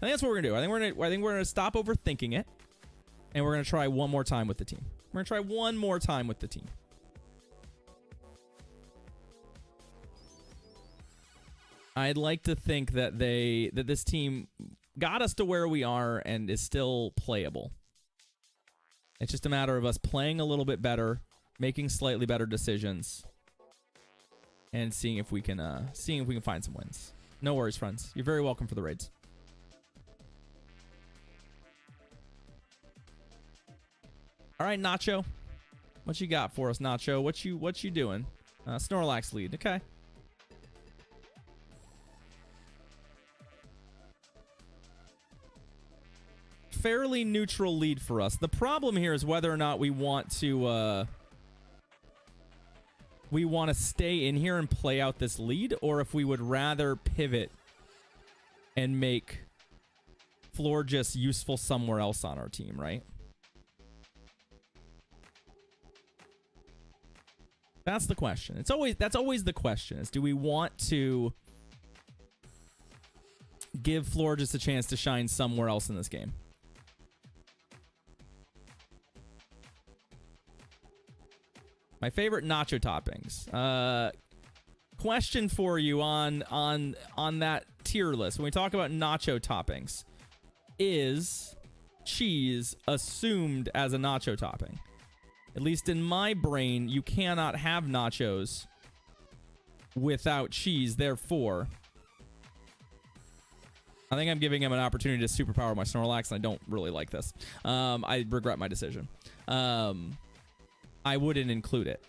I think that's what we're gonna do. I think we're gonna stop overthinking it, and we're gonna try one more time with the team. We're gonna try one more time with the team. I'd like to think that this team got us to where we are and is still playable. It's just a matter of us playing a little bit better, making slightly better decisions, and seeing if we can find some wins. No worries, friends. You're very welcome for the raids. All right, Nacho. What you got for us, Nacho? What you doing? Snorlax lead. Okay. Fairly neutral lead for us. The problem here is whether or not we want to stay in here and play out this lead, or if we would rather pivot and make Florges useful somewhere else on our team, right? That's the question. That's always the question, is do we want to give Florges a chance to shine somewhere else in this game? My favorite nacho toppings. Question for you on that tier list. When we talk about nacho toppings, is cheese assumed as a nacho topping? At least in my brain, you cannot have nachos without cheese. Therefore, I think I'm giving him an opportunity to superpower my Snorlax, and I don't really like this. I regret my decision. I wouldn't include it.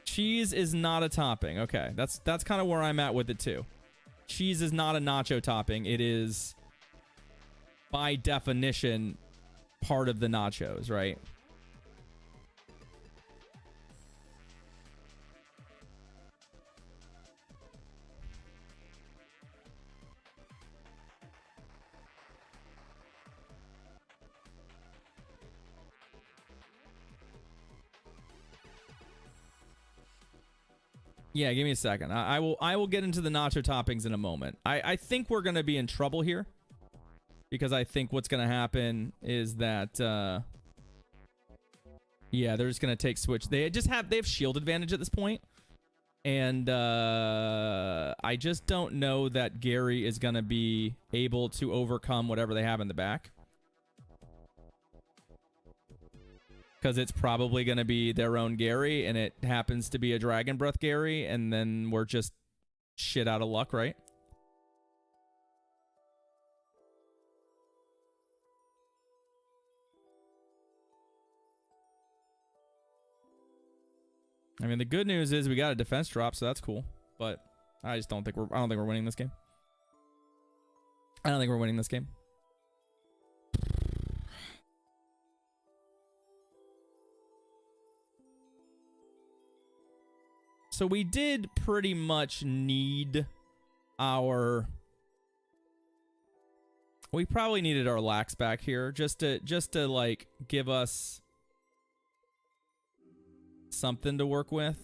Cheese is not a topping. Okay, that's kind of where I'm at with it too. Cheese is not a nacho topping. It is, by definition, part of the nachos, right? Yeah, give me a second. I will get into the nacho toppings in a moment. I think we're going to be in trouble here, because I think what's going to happen is that yeah, they're just going to take switch. They have shield advantage at this point, and I just don't know that Gary is going to be able to overcome whatever they have in the back, because it's probably going to be their own Gary, and it happens to be a Dragon Breath Gary, and then we're just shit out of luck, right? I mean, the good news is we got a defense drop, so that's cool. But I just don't think we're winning this game. I don't think we're winning this game. So we did pretty much need our... We probably needed our lax back here just to like give us something to work with.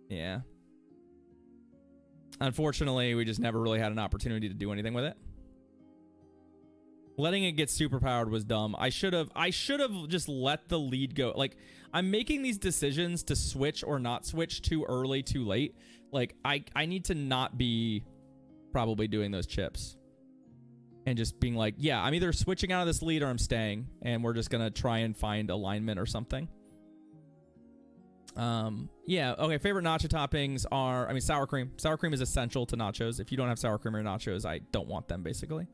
Yeah. Unfortunately, we just never really had an opportunity to do anything with it. Letting it get superpowered was dumb. I should have just let the lead go. Like, I'm making these decisions to switch or not switch too early, too late. Like, I need to not be probably doing those chips. And just being like, yeah, I'm either switching out of this lead or I'm staying. And we're just going to try and find alignment or something. Yeah, okay, favorite nacho toppings are, I mean, sour cream. Sour cream is essential to nachos. If you don't have sour cream or nachos, I don't want them, basically.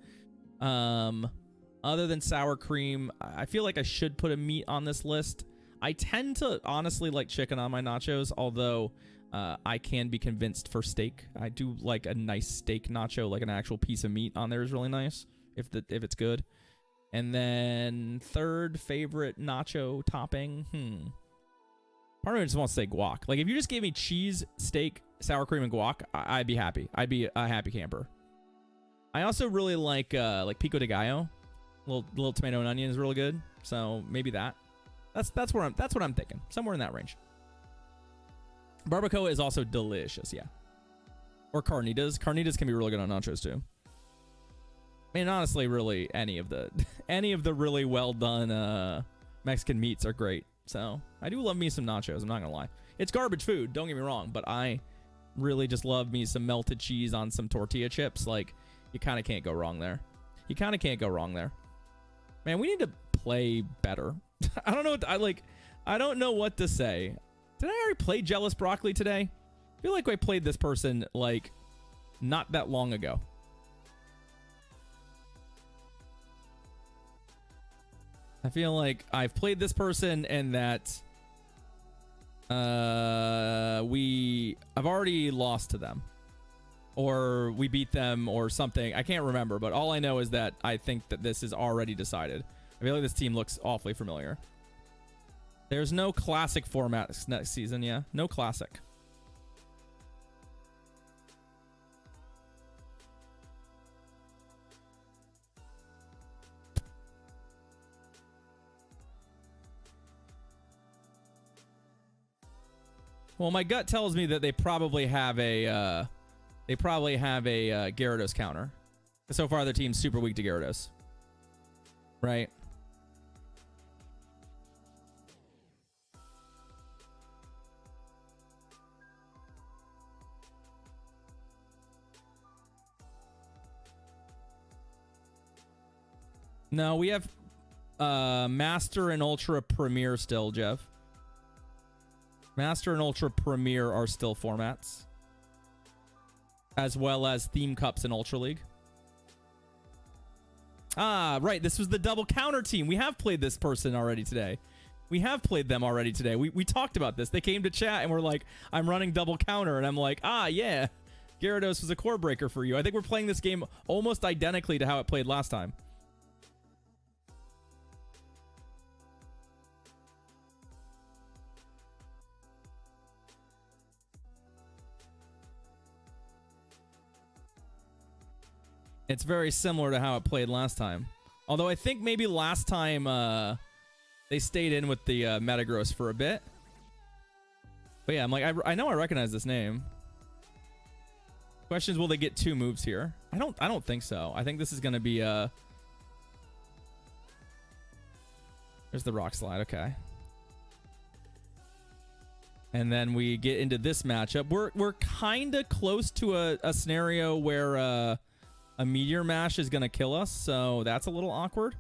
Other than sour cream, I feel like I should put a meat on this list. I tend to honestly like chicken on my nachos, although I can be convinced for steak. I do like a nice steak nacho, like an actual piece of meat on there is really nice if it's good. And then third favorite nacho topping, part of me just wants to say guac. Like, if you just gave me cheese, steak, sour cream, and guac, I'd be happy. I'd be a happy camper. I also really like pico de gallo. Little tomato and onion is really good. So maybe that. That's what I'm thinking. Somewhere in that range. Barbacoa is also delicious, yeah. Or carnitas. Carnitas can be really good on nachos too. I mean, honestly, really any of the really well done Mexican meats are great. So I do love me some nachos. I'm not gonna lie. It's garbage food. Don't get me wrong, but I really just love me some melted cheese on some tortilla chips. Like, you kind of can't go wrong there. You kind of can't go wrong there. Man, we need to play better. I don't know what I don't know what to say. Did I already play Jealous Broccoli today? I feel like I played this person like not that long ago. I feel like I've played this person and that I've already lost to them, or we beat them or something. I can't remember, but all I know is that I think that this is already decided. I feel like this team looks awfully familiar. There's no classic format next season. Yeah, no classic. Well, my gut tells me that they probably have a Gyarados counter. So far, the team's super weak to Gyarados, right? No, we have Master and Ultra Premier still, Jeff. Master and Ultra Premier are still formats, as well as Theme Cups and Ultra League. Ah, right. This was the double counter team. We have played this person already today. We have played them already today. We talked about this. They came to chat and were like, I'm running double counter. And I'm like, ah, yeah. Gyarados was a core breaker for you. I think we're playing this game almost identically to how it played last time. It's very similar to how it played last time. Although I think maybe last time they stayed in with the Metagross for a bit. But yeah, I'm like, I know I recognize this name. Question is, will they get 2 moves here? I don't think so. I think this is gonna be there's the Rock Slide, okay. And then we get into this matchup. We're kinda close to a scenario where a Meteor Mash is going to kill us, so that's a little awkward.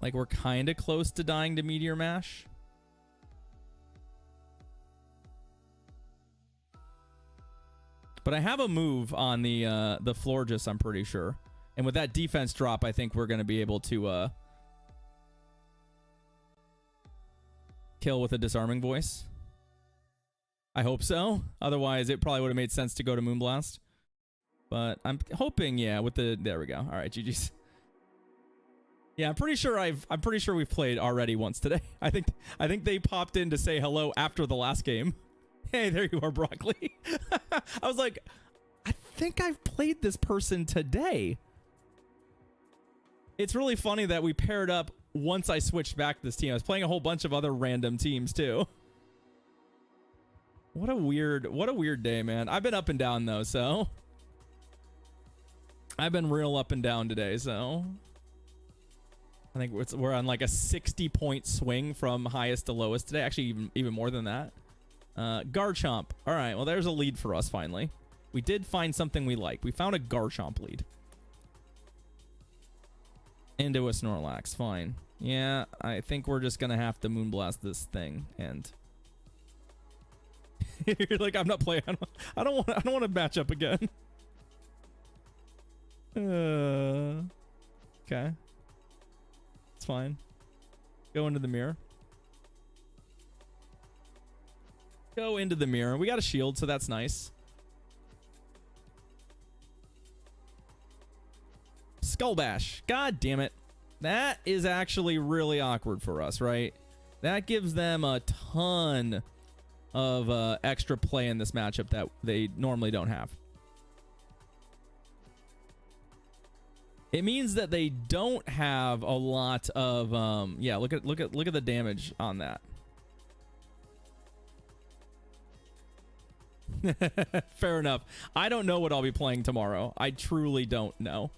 Like, we're kind of close to dying to Meteor Mash. But I have a move on the Florges, I'm pretty sure. And with that defense drop, I think we're going to be able to kill with a Disarming Voice. I hope so. Otherwise, it probably would have made sense to go to Moonblast. But I'm hoping, yeah, with the... There we go. All right, GG's. Yeah, I'm pretty sure we've played already once today. I think they popped in to say hello after the last game. Hey, there you are, Broccoli. I was like, I think I've played this person today. It's really funny that we paired up once I switched back to this team. I was playing a whole bunch of other random teams too. What a weird day, man. I've been up and down though, so I've been real up and down today, so I think we're on like a 60-point swing from highest to lowest today. Actually, even more than that. Garchomp. All right, well, there's a lead for us finally. We did find something we like. We found a Garchomp lead. Into a Snorlax. Fine. Yeah, I think we're just gonna have to Moonblast this thing and. You're like, I'm not playing. I don't want to match up again. Okay. It's fine. Go into the mirror. Go into the mirror. We got a shield, so that's nice. Skull Bash. God damn it. That is actually really awkward for us, right? That gives them a ton of extra play in this matchup that they normally don't have. It means that they don't have a lot of yeah, look at the damage on that. Fair enough. I don't know what I'll be playing tomorrow. I truly don't know.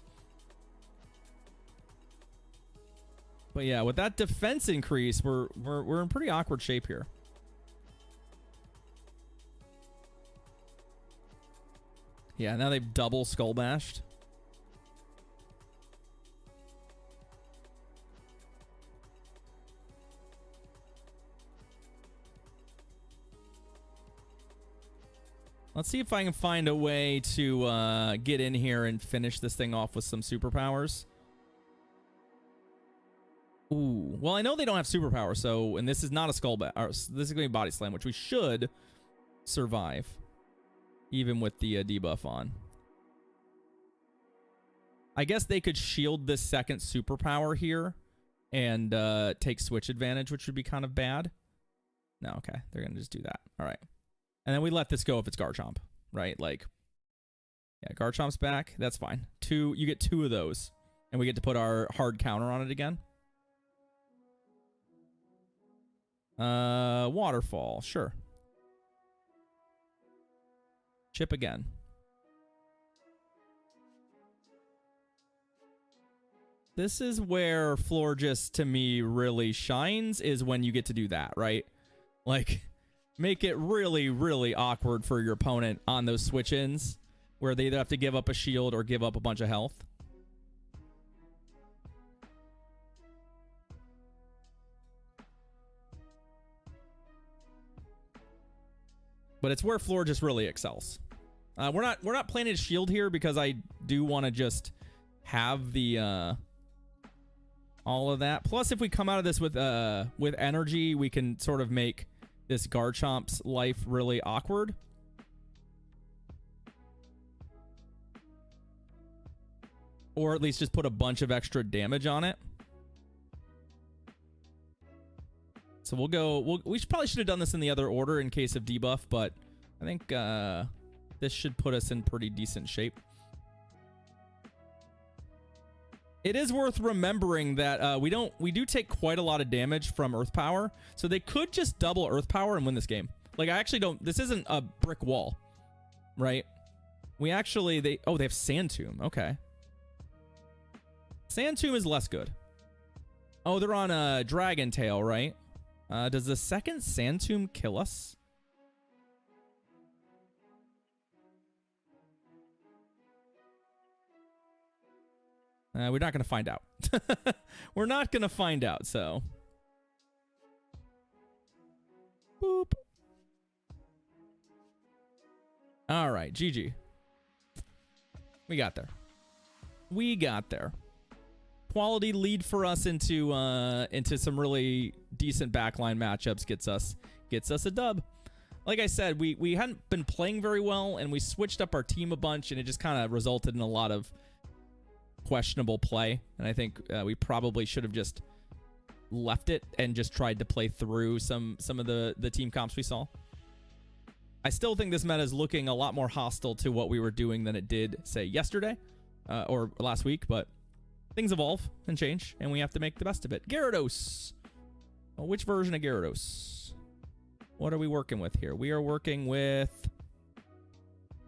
But yeah, with that defense increase, we're in pretty awkward shape here. Yeah, now they've double skull bashed. Let's see if I can find a way to get in here and finish this thing off with some superpowers. Ooh. Well, I know they don't have superpower, so... And this is not a skull bash. This is going to be body slam, which we should survive. Even with the debuff on. I guess they could shield this second superpower here. And take switch advantage, which would be kind of bad. No, okay. They're going to just do that. All right. And then we let this go if it's Garchomp, right? Like, yeah, Garchomp's back. That's fine. You get 2 of those. And we get to put our hard counter on it again. Waterfall, sure. Chip again. This is where Florges, to me, really shines, is when you get to do that, right? Like... Make it really, really awkward for your opponent on those switch-ins where they either have to give up a shield or give up a bunch of health. But it's where Floor just really excels. We're not planning to shield here because I do want to just have the all of that. Plus, if we come out of this with energy, we can sort of make this Garchomp's life really awkward. Or at least just put a bunch of extra damage on it. So we'll go... we probably should have done this in the other order in case of debuff, but I think this should put us in pretty decent shape. It is worth remembering that we do take quite a lot of damage from Earth Power, so they could just double Earth Power and win this game. Like, I actually don't... This isn't a brick wall, right? We actually... Oh, they have Sand Tomb. Okay. Sand Tomb is less good. Oh, they're on a Dragon Tail, right? Does the second Sand Tomb kill us? We're not going to find out. We're not going to find out, so. Boop. All right, GG. We got there. We got there. Quality lead for us into some really decent backline matchups gets us a dub. Like I said, we hadn't been playing very well, and we switched up our team a bunch, and it just kind of resulted in a lot of questionable play. And I think we probably should have just left it and just tried to play through some of the team comps we saw. I still think this meta is looking a lot more hostile to what we were doing than it did, say, yesterday or last week, but things evolve and change, and we have to make the best of it. Gyarados. Well, which version of Gyarados? What are we working with here? We are working with...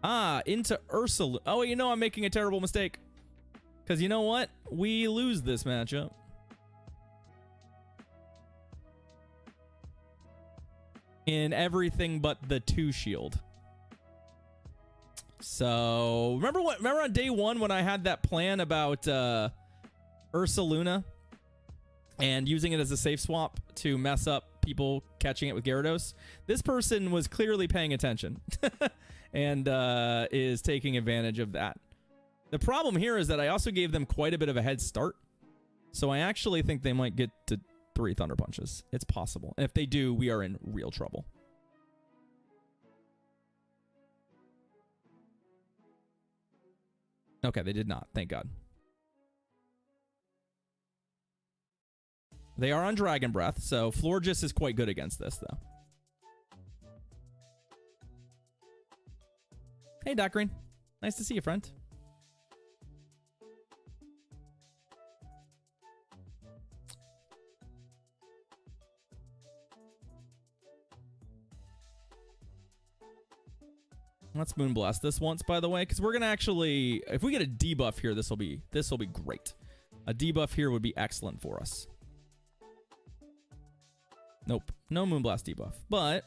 into Ursaluna. Oh, you know I'm making a terrible mistake. Because you know what? We lose this matchup. In everything but the 2 shield. So, remember on day 1 when I had that plan about Ursaluna and using it as a safe swap to mess up people catching it with Gyarados? This person was clearly paying attention and is taking advantage of that. The problem here is that I also gave them quite a bit of a head start. So I actually think they might get to 3 Thunder Punches. It's possible. And if they do, we are in real trouble. Okay, they did not. Thank God. They are on Dragon Breath, so Florges is quite good against this, though. Hey, Doc Green. Nice to see you, friend. Let's Moonblast this once, by the way, because we're gonna actually, if we get a debuff here, this will be great. A debuff here would be excellent for us. Nope, no Moonblast debuff, but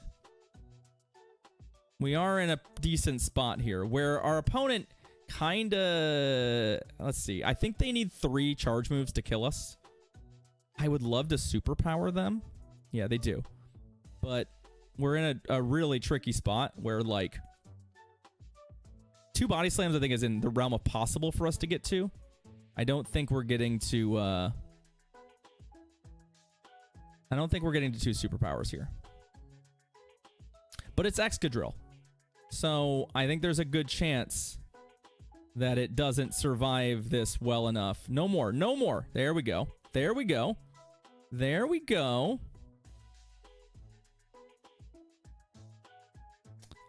we are in a decent spot here where our opponent kinda, let's see, I think they need 3 charge moves to kill us. I would love to superpower them. Yeah, they do. But we're in a really tricky spot where, like, 2 body slams I think is in the realm of possible for us to get to. I don't think we're getting to I don't think we're getting to 2 superpowers here. But it's Excadrill. So I think there's a good chance that it doesn't survive this well enough. No more. No more. There we go. There we go. There we go.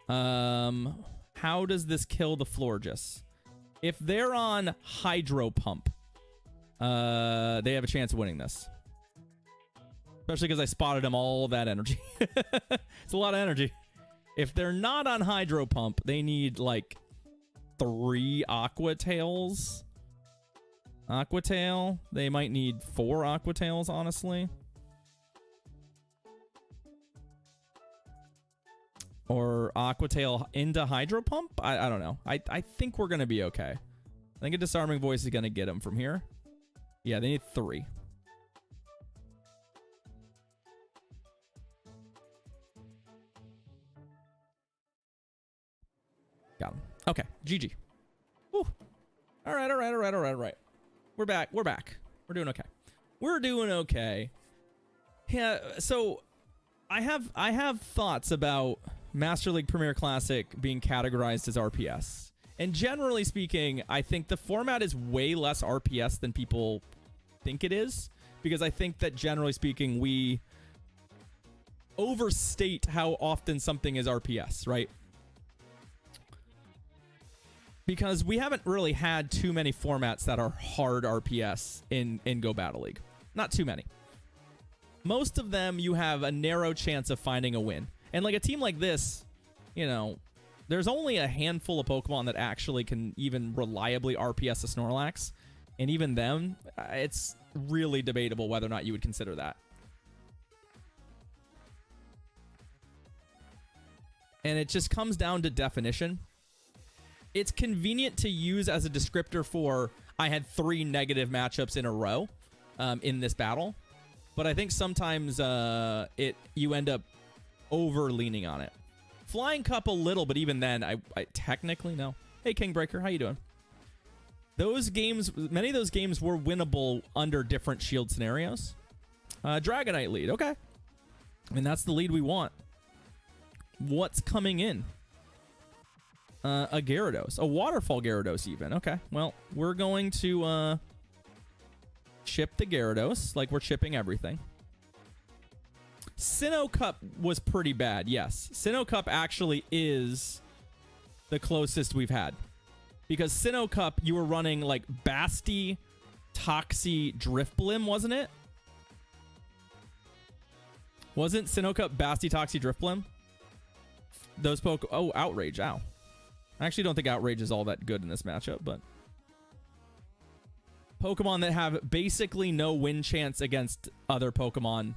How does this kill the Florges? If they're on Hydro Pump, they have a chance of winning this. Especially because I spotted them all that energy. It's a lot of energy. If they're not on Hydro Pump, they need like 3 Aqua Tails. Aqua Tail. They might need 4 Aqua Tails, honestly. Or Aqua Tail into Hydro Pump? I don't know. I think we're going to be okay. I think a Disarming Voice is going to get them from here. Yeah, they need 3. Got him. Okay, GG. Woo. All right. We're back. We're doing okay. We're doing okay. Yeah, so I have thoughts about Master League Premier Classic being categorized as RPS. And generally speaking, I think the format is way less RPS than people think it is. Because I think that generally speaking, we overstate how often something is RPS, right? Because we haven't really had too many formats that are hard RPS in Go Battle League. Not too many. Most of them, you have a narrow chance of finding a win. And like a team like this, you know, there's only a handful of Pokemon that actually can even reliably RPS a Snorlax. And even them, it's really debatable whether or not you would consider that. And it just comes down to definition. It's convenient to use as a descriptor for I had 3 negative matchups in a row in this battle. But I think sometimes you end up over leaning on it. Flying Cup a little, but even then, I technically no. Hey, Kingbreaker, how you doing? Those games, many of those games were winnable under different shield scenarios. Dragonite lead, okay. And that's the lead we want. What's coming in? A Gyarados. A Waterfall Gyarados even. Okay, well, we're going to chip the Gyarados like we're chipping everything. Sinnoh Cup was pretty bad, yes. Sinnoh Cup actually is the closest we've had. Because Sinnoh Cup, you were running like Basti, Toxie, Drifblim, wasn't it? Wasn't Sinnoh Cup Basti, Toxie, Drifblim? Those Oh, Outrage, ow. I actually don't think Outrage is all that good in this matchup, but Pokemon that have basically no win chance against other Pokemon,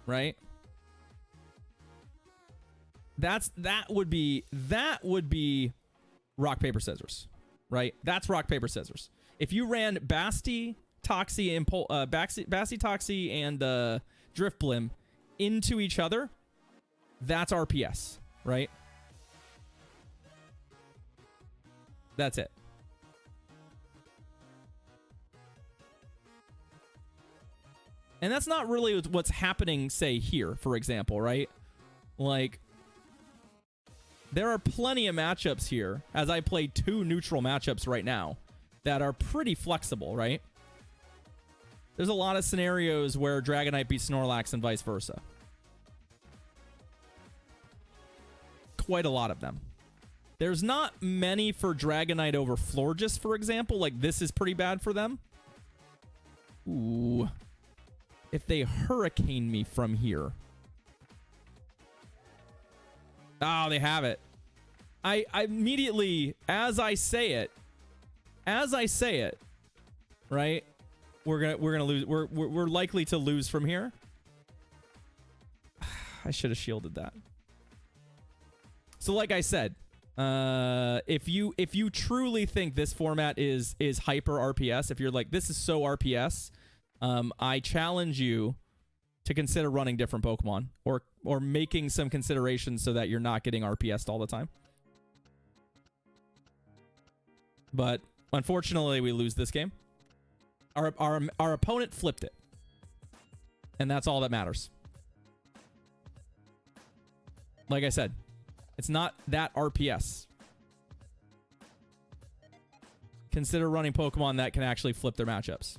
right? That would be rock paper scissors, right? That's rock paper scissors. If you ran Basti, Toxie, and Basti, Toxie, and Drifblim into each other, that's RPS, right? That's it. And that's not really what's happening, say, here, for example, right? Like, there are plenty of matchups here, as I play 2 neutral matchups right now, that are pretty flexible, right? There's a lot of scenarios where Dragonite beats Snorlax and vice versa. Quite a lot of them. There's not many for Dragonite over Florges, for example. Like, this is pretty bad for them. Ooh. If they Hurricane me from here. Oh, they have it. I immediately, as I say it, right? We're gonna lose. We're likely to lose from here. I should have shielded that. So like I said, if you truly think this format is hyper RPS, if you're like, this is so RPS, I challenge you to consider running different Pokemon or making some considerations so that you're not getting RPS'd all the time. But unfortunately, we lose this game. Our opponent flipped it, and that's all that matters. Like I said, it's not that RPS. Consider running Pokemon that can actually flip their matchups.